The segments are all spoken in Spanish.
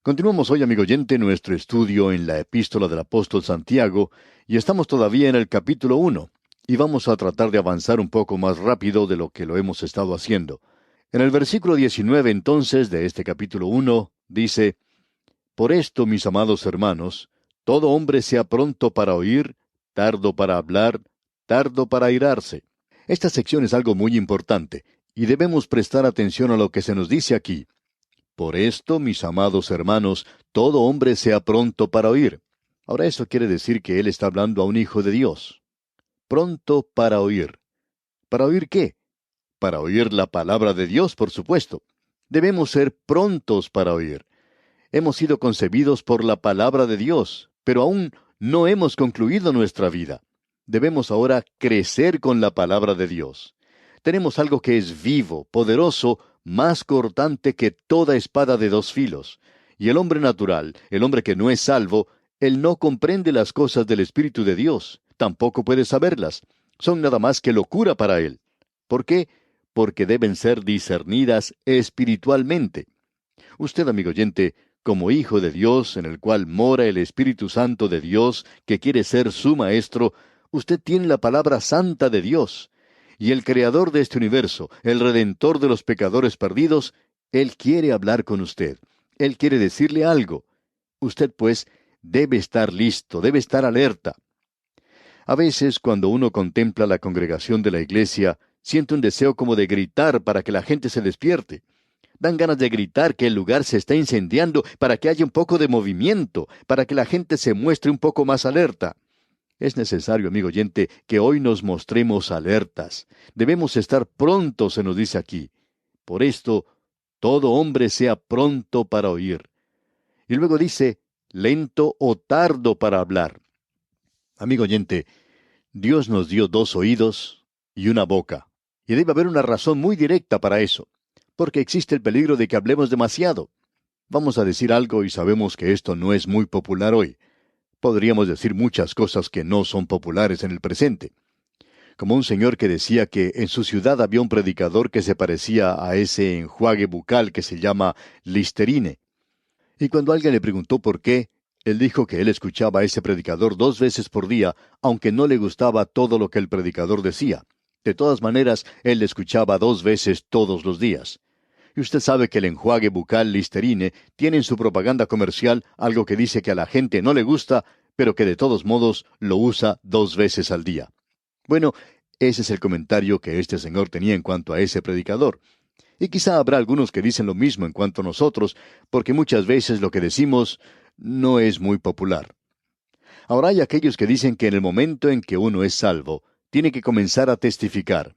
Continuamos hoy, amigo oyente, nuestro estudio en la epístola del apóstol Santiago, y estamos todavía en el capítulo 1, y vamos a tratar de avanzar un poco más rápido de lo que lo hemos estado haciendo. En el versículo 19, entonces, de este capítulo 1, dice, Por esto, mis amados hermanos, todo hombre sea pronto para oír, tardo para hablar, tardo para airarse. Esta sección es algo muy importante, y debemos prestar atención a lo que se nos dice aquí. Por esto, mis amados hermanos, todo hombre sea pronto para oír. Ahora eso quiere decir que él está hablando a un hijo de Dios. Pronto para oír. ¿Para oír qué? Para oír la palabra de Dios, por supuesto. Debemos ser prontos para oír. Hemos sido concebidos por la palabra de Dios, pero aún no hemos concluido nuestra vida. Debemos ahora crecer con la palabra de Dios. Tenemos algo que es vivo, poderoso, más cortante que toda espada de dos filos. Y el hombre natural, el hombre que no es salvo, él no comprende las cosas del Espíritu de Dios, tampoco puede saberlas. Son nada más que locura para él. ¿Por qué? Porque deben ser discernidas espiritualmente. Usted, amigo oyente, como hijo de Dios, en el cual mora el Espíritu Santo de Dios, que quiere ser su maestro, usted tiene la palabra santa de Dios. Y el Creador de este universo, el Redentor de los pecadores perdidos, Él quiere hablar con usted. Él quiere decirle algo. Usted, pues, debe estar listo, debe estar alerta. A veces, cuando uno contempla la congregación de la iglesia, siente un deseo como de gritar para que la gente se despierte. Dan ganas de gritar que el lugar se está incendiando para que haya un poco de movimiento, para que la gente se muestre un poco más alerta. Es necesario, amigo oyente, que hoy nos mostremos alertas. Debemos estar prontos, se nos dice aquí. Por esto, todo hombre sea pronto para oír. Y luego dice, lento o tardo para hablar. Amigo oyente, Dios nos dio dos oídos y una boca. Y debe haber una razón muy directa para eso, porque existe el peligro de que hablemos demasiado. Vamos a decir algo y sabemos que esto no es muy popular hoy. Podríamos decir muchas cosas que no son populares en el presente. Como un señor que decía que en su ciudad había un predicador que se parecía a ese enjuague bucal que se llama Listerine. Y cuando alguien le preguntó por qué, él dijo que él escuchaba a ese predicador 2 veces por día, aunque no le gustaba todo lo que el predicador decía. De todas maneras, él le escuchaba 2 veces todos los días. Y usted sabe que el enjuague bucal Listerine tiene en su propaganda comercial algo que dice que a la gente no le gusta, pero que de todos modos lo usa 2 veces al día. Bueno, ese es el comentario que este señor tenía en cuanto a ese predicador. Y quizá habrá algunos que dicen lo mismo en cuanto a nosotros, porque muchas veces lo que decimos no es muy popular. Ahora hay aquellos que dicen que en el momento en que uno es salvo, tiene que comenzar a testificar.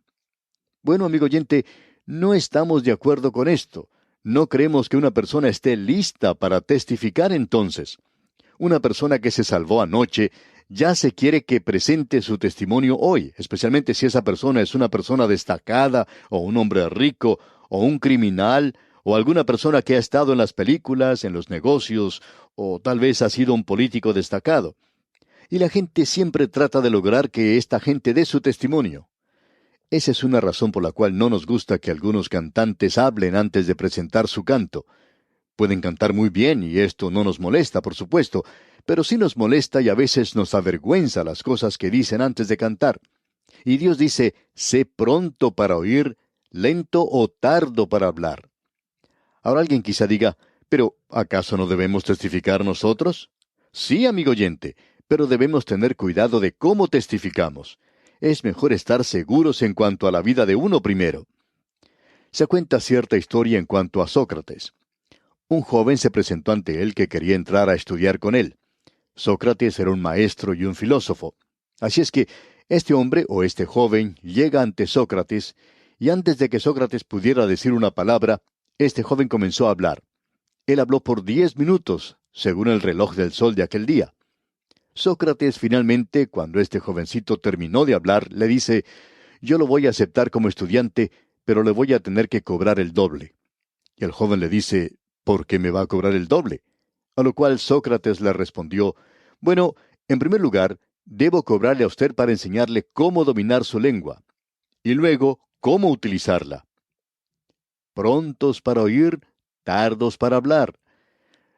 Bueno, amigo oyente, no estamos de acuerdo con esto. No creemos que una persona esté lista para testificar entonces. Una persona que se salvó anoche ya se quiere que presente su testimonio hoy, especialmente si esa persona es una persona destacada, o un hombre rico, o un criminal, o alguna persona que ha estado en las películas, en los negocios, o tal vez ha sido un político destacado. Y la gente siempre trata de lograr que esta gente dé su testimonio. Esa es una razón por la cual no nos gusta que algunos cantantes hablen antes de presentar su canto. Pueden cantar muy bien y esto no nos molesta, por supuesto, pero sí nos molesta y a veces nos avergüenza las cosas que dicen antes de cantar. Y Dios dice, sé pronto para oír, lento o tardo para hablar. Ahora alguien quizá diga, pero ¿acaso no debemos testificar nosotros? Sí, amigo oyente, pero debemos tener cuidado de cómo testificamos. Es mejor estar seguros en cuanto a la vida de uno primero. Se cuenta cierta historia en cuanto a Sócrates. Un joven se presentó ante él que quería entrar a estudiar con él. Sócrates era un maestro y un filósofo. Así es que este hombre o este joven llega ante Sócrates, y antes de que Sócrates pudiera decir una palabra, este joven comenzó a hablar. Él habló por 10 minutos, según el reloj del sol de aquel día. Sócrates finalmente, cuando este jovencito terminó de hablar, le dice, yo lo voy a aceptar como estudiante, pero le voy a tener que cobrar el doble. Y el joven le dice, ¿por qué me va a cobrar el doble? A lo cual Sócrates le respondió, bueno, en primer lugar, debo cobrarle a usted para enseñarle cómo dominar su lengua, y luego cómo utilizarla. Prontos para oír, tardos para hablar.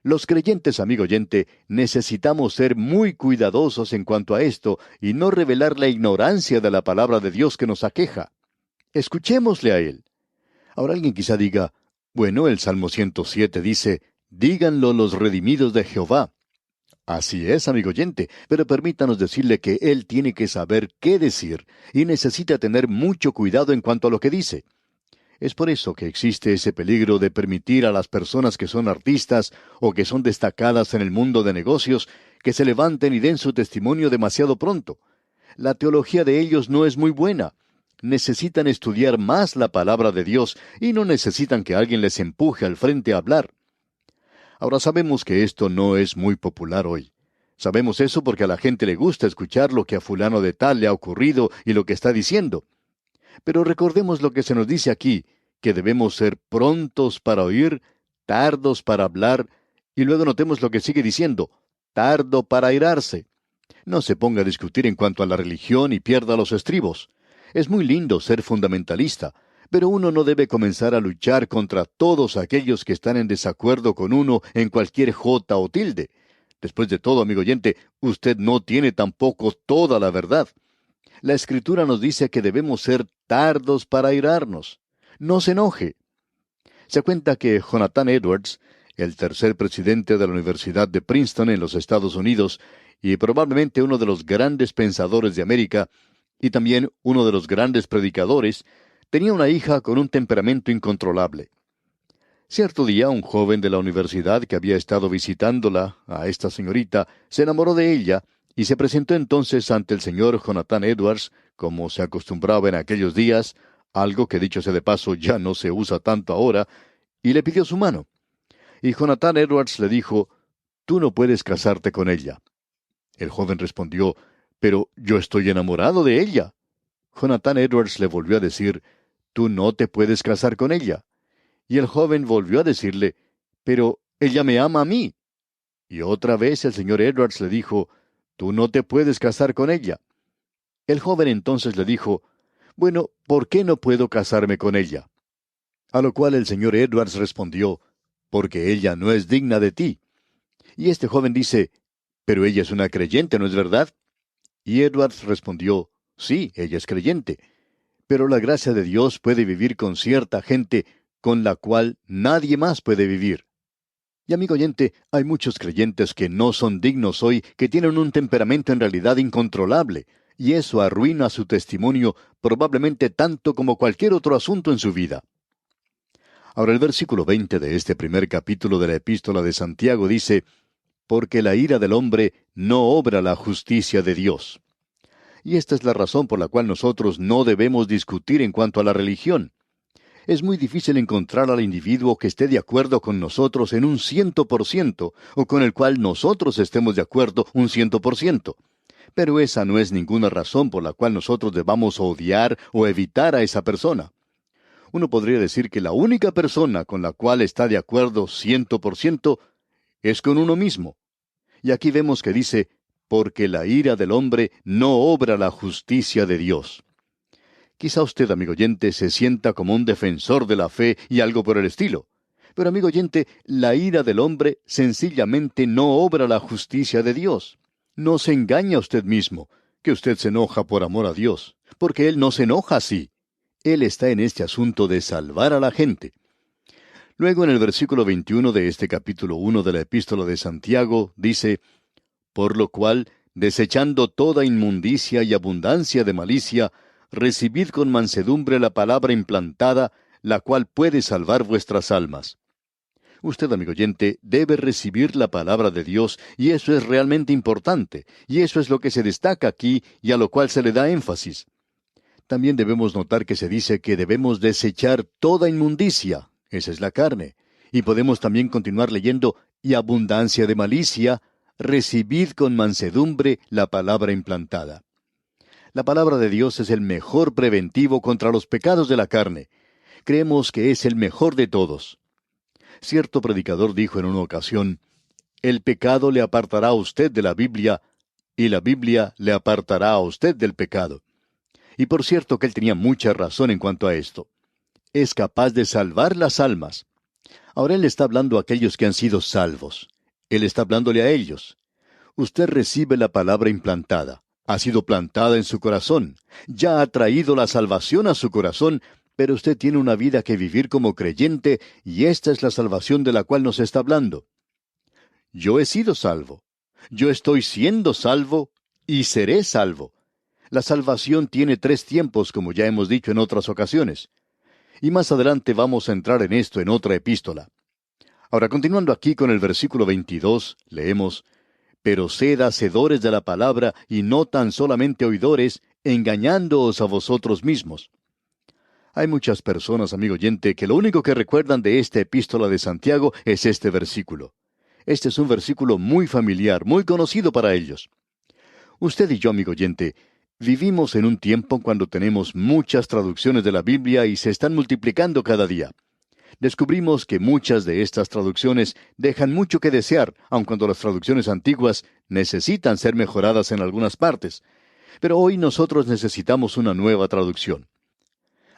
Los creyentes, amigo oyente, necesitamos ser muy cuidadosos en cuanto a esto y no revelar la ignorancia de la palabra de Dios que nos aqueja. Escuchémosle a Él. Ahora alguien quizá diga, bueno, el Salmo 107 dice, díganlo los redimidos de Jehová. Así es, amigo oyente, pero permítanos decirle que Él tiene que saber qué decir y necesita tener mucho cuidado en cuanto a lo que dice. Es por eso que existe ese peligro de permitir a las personas que son artistas o que son destacadas en el mundo de negocios que se levanten y den su testimonio demasiado pronto. La teología de ellos no es muy buena. Necesitan estudiar más la palabra de Dios y no necesitan que alguien les empuje al frente a hablar. Ahora sabemos que esto no es muy popular hoy. Sabemos eso porque a la gente le gusta escuchar lo que a fulano de tal le ha ocurrido y lo que está diciendo. Pero recordemos lo que se nos dice aquí, que debemos ser prontos para oír, tardos para hablar, y luego notemos lo que sigue diciendo, tardo para airarse. No se ponga a discutir en cuanto a la religión y pierda los estribos. Es muy lindo ser fundamentalista, pero uno no debe comenzar a luchar contra todos aquellos que están en desacuerdo con uno en cualquier jota o tilde. Después de todo, amigo oyente, usted no tiene tampoco toda la verdad. La Escritura nos dice que debemos ser tardos para airarnos. No se enoje. Se cuenta que Jonathan Edwards, el tercer presidente de la Universidad de Princeton en los Estados Unidos, y probablemente uno de los grandes pensadores de América, y también uno de los grandes predicadores, tenía una hija con un temperamento incontrolable. Cierto día, un joven de la universidad que había estado visitándola, a esta señorita, se enamoró de ella, y se presentó entonces ante el señor Jonathan Edwards, como se acostumbraba en aquellos días, algo que dicho sea de paso ya no se usa tanto ahora, y le pidió su mano. Y Jonathan Edwards le dijo, «Tú no puedes casarte con ella». El joven respondió, «Pero yo estoy enamorado de ella». Jonathan Edwards le volvió a decir, «Tú no te puedes casar con ella». Y el joven volvió a decirle, «Pero ella me ama a mí». Y otra vez el señor Edwards le dijo, «Tú no te puedes casar con ella». El joven entonces le dijo, «Bueno, ¿por qué no puedo casarme con ella?». A lo cual el señor Edwards respondió, «Porque ella no es digna de ti». Y este joven dice, «Pero ella es una creyente, ¿no es verdad?». Y Edwards respondió, «Sí, ella es creyente. Pero la gracia de Dios puede vivir con cierta gente con la cual nadie más puede vivir». Y amigo oyente, hay muchos creyentes que no son dignos hoy, que tienen un temperamento en realidad incontrolable, y eso arruina su testimonio probablemente tanto como cualquier otro asunto en su vida. Ahora el versículo 20 de este primer capítulo de la Epístola de Santiago dice, «Porque la ira del hombre no obra la justicia de Dios». Y esta es la razón por la cual nosotros no debemos discutir en cuanto a la religión. Es muy difícil encontrar al individuo que esté de acuerdo con nosotros en un 100%, o con el cual nosotros estemos de acuerdo un 100%. Pero esa no es ninguna razón por la cual nosotros debamos odiar o evitar a esa persona. Uno podría decir que la única persona con la cual está de acuerdo 100% es con uno mismo. Y aquí vemos que dice, porque la ira del hombre no obra la justicia de Dios. Quizá usted, amigo oyente, se sienta como un defensor de la fe y algo por el estilo. Pero, amigo oyente, la ira del hombre sencillamente no obra la justicia de Dios. No se engaña a usted mismo, que usted se enoja por amor a Dios, porque Él no se enoja así. Él está en este asunto de salvar a la gente. Luego, en el versículo 21 de este capítulo 1 de la Epístola de Santiago, dice, «Por lo cual, desechando toda inmundicia y abundancia de malicia, recibid con mansedumbre la palabra implantada, la cual puede salvar vuestras almas». Usted, amigo oyente, debe recibir la palabra de Dios, y eso es realmente importante, y eso es lo que se destaca aquí y a lo cual se le da énfasis. También debemos notar que se dice que debemos desechar toda inmundicia, esa es la carne, y podemos también continuar leyendo, y abundancia de malicia, recibid con mansedumbre la palabra implantada. La palabra de Dios es el mejor preventivo contra los pecados de la carne. Creemos que es el mejor de todos. Cierto predicador dijo en una ocasión, «El pecado le apartará a usted de la Biblia, y la Biblia le apartará a usted del pecado». Y por cierto que él tenía mucha razón en cuanto a esto. Es capaz de salvar las almas. Ahora él está hablando a aquellos que han sido salvos. Él está hablándole a ellos. Usted recibe la palabra implantada. Ha sido plantada en su corazón. Ya ha traído la salvación a su corazón, pero usted tiene una vida que vivir como creyente y esta es la salvación de la cual nos está hablando. Yo he sido salvo. Yo estoy siendo salvo y seré salvo. La salvación tiene 3 tiempos, como ya hemos dicho en otras ocasiones. Y más adelante vamos a entrar en esto en otra epístola. Ahora, continuando aquí con el versículo 22, leemos, pero sed hacedores de la palabra y no tan solamente oidores, engañándoos a vosotros mismos. Hay muchas personas, amigo oyente, que lo único que recuerdan de esta epístola de Santiago es este versículo. Este es un versículo muy familiar, muy conocido para ellos. Usted y yo, amigo oyente, vivimos en un tiempo cuando tenemos muchas traducciones de la Biblia y se están multiplicando cada día. Descubrimos que muchas de estas traducciones dejan mucho que desear, aun cuando las traducciones antiguas necesitan ser mejoradas en algunas partes. Pero hoy nosotros necesitamos una nueva traducción.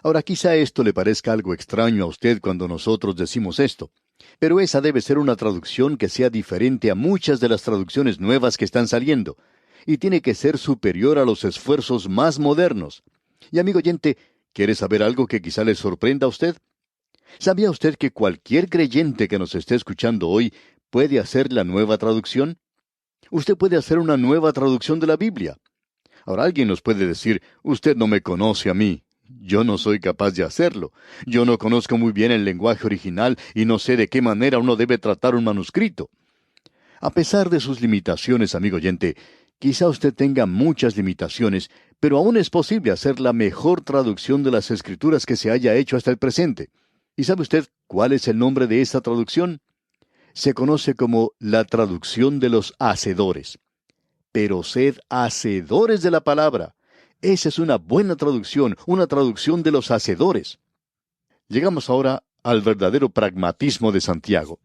Ahora, quizá esto le parezca algo extraño a usted cuando nosotros decimos esto, pero esa debe ser una traducción que sea diferente a muchas de las traducciones nuevas que están saliendo, y tiene que ser superior a los esfuerzos más modernos. Y amigo oyente, ¿quiere saber algo que quizá le sorprenda a usted? ¿Sabía usted que cualquier creyente que nos esté escuchando hoy puede hacer la nueva traducción? Usted puede hacer una nueva traducción de la Biblia. Ahora alguien nos puede decir, usted no me conoce a mí. Yo no soy capaz de hacerlo. Yo no conozco muy bien el lenguaje original y no sé de qué manera uno debe tratar un manuscrito. A pesar de sus limitaciones, amigo oyente, quizá usted tenga muchas limitaciones, pero aún es posible hacer la mejor traducción de las Escrituras que se haya hecho hasta el presente. ¿Y sabe usted cuál es el nombre de esta traducción? Se conoce como la traducción de los hacedores. Pero sed hacedores de la palabra. Esa es una buena traducción, una traducción de los hacedores. Llegamos ahora al verdadero pragmatismo de Santiago.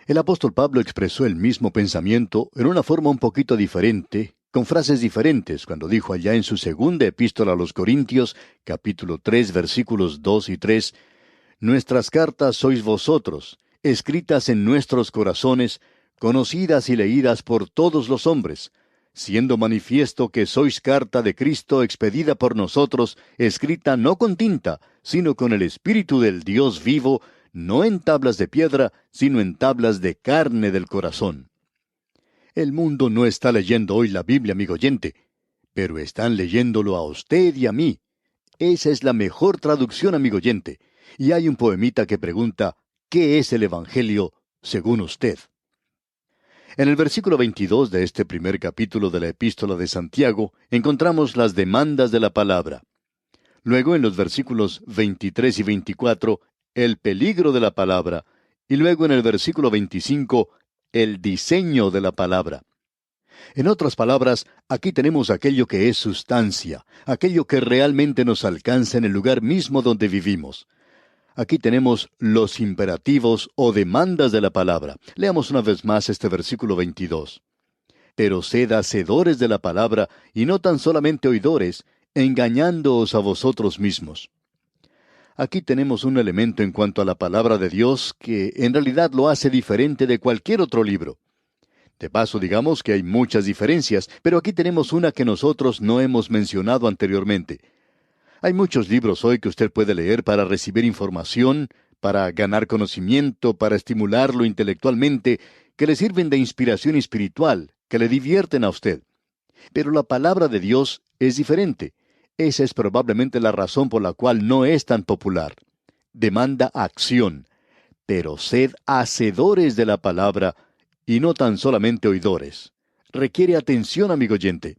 El apóstol Pablo expresó el mismo pensamiento en una forma un poquito diferente, con frases diferentes, cuando dijo allá en su segunda epístola a los Corintios, capítulo 3, versículos 2 y 3, Nuestras cartas sois vosotros, escritas en nuestros corazones, conocidas y leídas por todos los hombres, siendo manifiesto que sois carta de Cristo expedida por nosotros, escrita no con tinta, sino con el Espíritu del Dios vivo, no en tablas de piedra, sino en tablas de carne del corazón. El mundo no está leyendo hoy la Biblia, amigo oyente, pero están leyéndolo a usted y a mí. Esa es la mejor traducción, amigo oyente. Y hay un poemita que pregunta, ¿qué es el Evangelio según usted? En el versículo 22 de este primer capítulo de la Epístola de Santiago, encontramos las demandas de la palabra. Luego, en los versículos 23 y 24, el peligro de la palabra. Y luego, en el versículo 25, el diseño de la palabra. En otras palabras, aquí tenemos aquello que es sustancia, aquello que realmente nos alcanza en el lugar mismo donde vivimos. Aquí tenemos los imperativos o demandas de la palabra. Leamos una vez más este versículo 22. Pero sed hacedores de la palabra, y no tan solamente oidores, engañándoos a vosotros mismos. Aquí tenemos un elemento en cuanto a la palabra de Dios que en realidad lo hace diferente de cualquier otro libro. De paso, digamos que hay muchas diferencias, pero aquí tenemos una que nosotros no hemos mencionado anteriormente. Hay muchos libros hoy que usted puede leer para recibir información, para ganar conocimiento, para estimularlo intelectualmente, que le sirven de inspiración espiritual, que le divierten a usted. Pero la palabra de Dios es diferente. Esa es probablemente la razón por la cual no es tan popular. Demanda acción. Pero sed hacedores de la palabra, y no tan solamente oidores. Requiere atención, amigo oyente.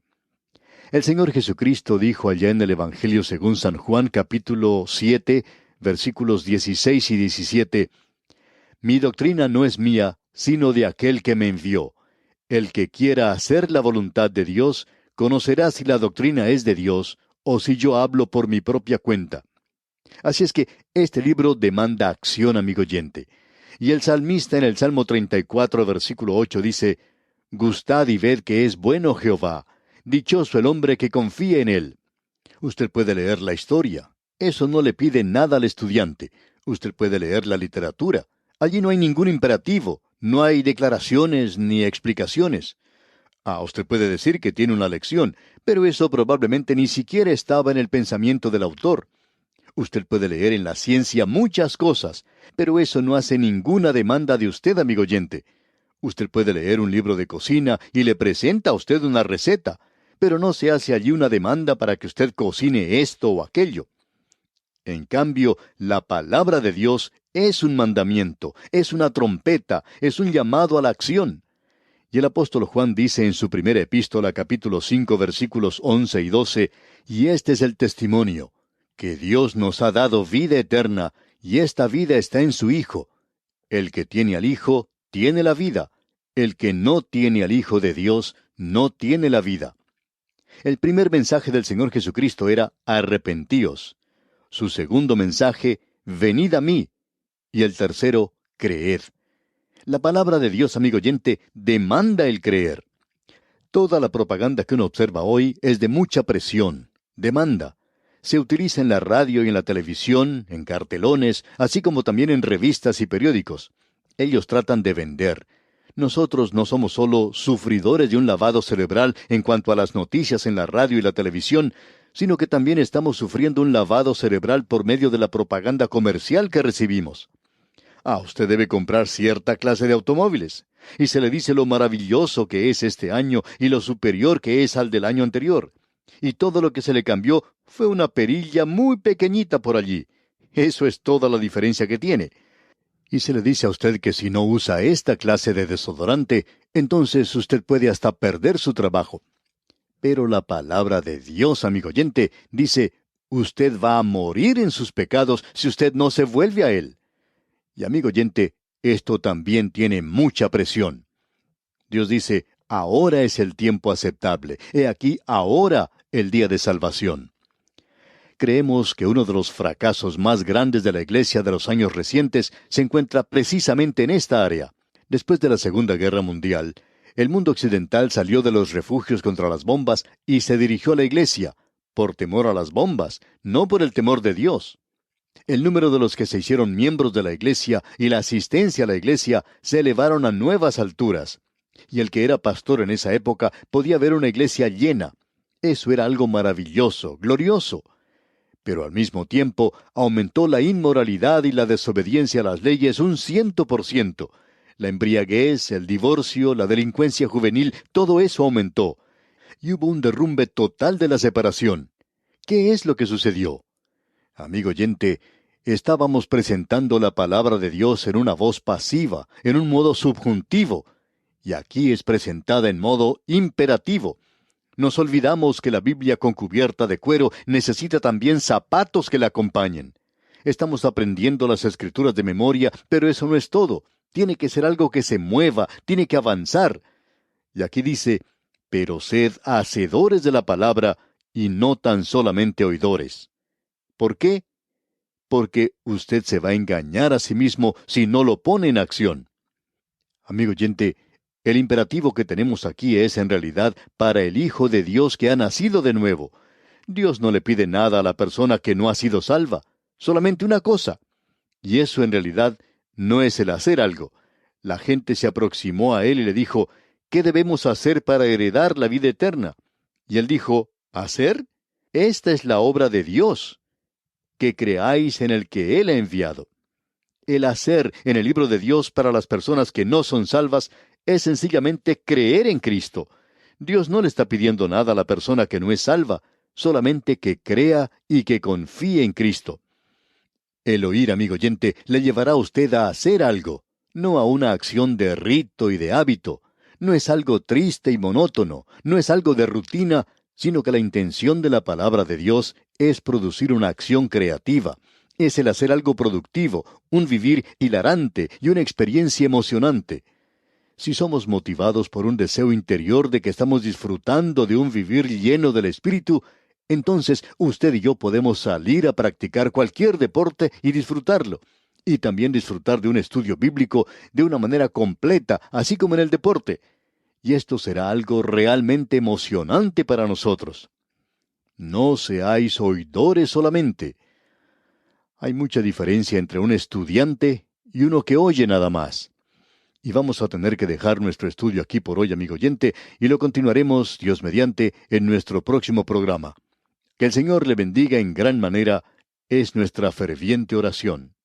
El Señor Jesucristo dijo allá en el Evangelio según San Juan capítulo 7, versículos 16 y 17, Mi doctrina no es mía, sino de aquel que me envió. El que quiera hacer la voluntad de Dios, conocerá si la doctrina es de Dios, o si yo hablo por mi propia cuenta. Así es que este libro demanda acción, amigo oyente. Y el salmista en el Salmo 34, versículo 8 dice, Gustad y ved que es bueno Jehová. Dichoso el hombre que confía en él. Usted puede leer la historia. Eso no le pide nada al estudiante. Usted puede leer la literatura. Allí no hay ningún imperativo, No hay declaraciones ni explicaciones. Usted puede decir que tiene una lección, pero eso probablemente ni siquiera estaba en el pensamiento del autor. Usted puede leer en la ciencia muchas cosas, pero eso no hace ninguna demanda de usted, amigo oyente. Usted puede leer un libro de cocina y le presenta a usted una receta, pero no se hace allí una demanda para que usted cocine esto o aquello. En cambio, la palabra de Dios es un mandamiento, es una trompeta, es un llamado a la acción. Y el apóstol Juan dice en su primera epístola, capítulo 5, versículos 11 y 12, y este es el testimonio, que Dios nos ha dado vida eterna, y esta vida está en su Hijo. El que tiene al Hijo, tiene la vida. El que no tiene al Hijo de Dios, no tiene la vida. El primer mensaje del Señor Jesucristo era arrepentíos. Su segundo mensaje, venid a mí. Y el tercero, creed. La palabra de Dios, amigo oyente, demanda el creer. Toda la propaganda que uno observa hoy es de mucha presión, demanda. Se utiliza en la radio y en la televisión, en cartelones, así como también en revistas y periódicos. Ellos tratan de vender. Nosotros no somos solo sufridores de un lavado cerebral en cuanto a las noticias en la radio y la televisión, sino que también estamos sufriendo un lavado cerebral por medio de la propaganda comercial que recibimos. Usted debe comprar cierta clase de automóviles. Y se le dice lo maravilloso que es este año y lo superior que es al del año anterior. Y todo lo que se le cambió fue una perilla muy pequeñita por allí. Eso es toda la diferencia que tiene. Y se le dice a usted que si no usa esta clase de desodorante, entonces usted puede hasta perder su trabajo. Pero la palabra de Dios, amigo oyente, dice, usted va a morir en sus pecados si usted no se vuelve a Él. Y amigo oyente, esto también tiene mucha presión. Dios dice, ahora es el tiempo aceptable. He aquí ahora el día de salvación. Creemos que uno de los fracasos más grandes de la Iglesia de los años recientes se encuentra precisamente en esta área. Después de la Segunda Guerra Mundial, el mundo occidental salió de los refugios contra las bombas y se dirigió a la Iglesia, por temor a las bombas, no por el temor de Dios. El número de los que se hicieron miembros de la Iglesia y la asistencia a la Iglesia se elevaron a nuevas alturas. Y el que era pastor en esa época podía ver una iglesia llena. Eso era algo maravilloso, glorioso. Pero al mismo tiempo aumentó la inmoralidad y la desobediencia a las leyes un 100%. La embriaguez, el divorcio, la delincuencia juvenil, todo eso aumentó. Y hubo un derrumbe total de la separación. ¿Qué es lo que sucedió? Amigo oyente, estábamos presentando la palabra de Dios en una voz pasiva, en un modo subjuntivo, y aquí es presentada en modo imperativo. Nos olvidamos que la Biblia con cubierta de cuero necesita también zapatos que la acompañen. Estamos aprendiendo las Escrituras de memoria, pero eso no es todo. Tiene que ser algo que se mueva, tiene que avanzar. Y aquí dice, pero sed hacedores de la palabra y no tan solamente oidores. ¿Por qué? Porque usted se va a engañar a sí mismo si no lo pone en acción. Amigo oyente, el imperativo que tenemos aquí es en realidad para el Hijo de Dios que ha nacido de nuevo. Dios no le pide nada a la persona que no ha sido salva, solamente una cosa. Y eso en realidad no es el hacer algo. La gente se aproximó a él y le dijo, ¿qué debemos hacer para heredar la vida eterna? Y él dijo, ¿hacer? Esta es la obra de Dios, que creáis en el que Él ha enviado. El hacer en el libro de Dios para las personas que no son salvas es sencillamente creer en Cristo. Dios no le está pidiendo nada a la persona que no es salva, solamente que crea y que confíe en Cristo. El oír, amigo oyente, le llevará a usted a hacer algo, no a una acción de rito y de hábito. No es algo triste y monótono, no es algo de rutina, sino que la intención de la palabra de Dios es producir una acción creativa. Es el hacer algo productivo, un vivir hilarante y una experiencia emocionante. Si somos motivados por un deseo interior de que estamos disfrutando de un vivir lleno del Espíritu, entonces usted y yo podemos salir a practicar cualquier deporte y disfrutarlo. Y también disfrutar de un estudio bíblico de una manera completa, así como en el deporte. Y esto será algo realmente emocionante para nosotros. No seáis oidores solamente. Hay mucha diferencia entre un estudiante y uno que oye nada más. y vamos a tener que dejar nuestro estudio aquí por hoy, amigo oyente, y lo continuaremos, Dios mediante, en nuestro próximo programa. Que el Señor le bendiga en gran manera, es nuestra ferviente oración.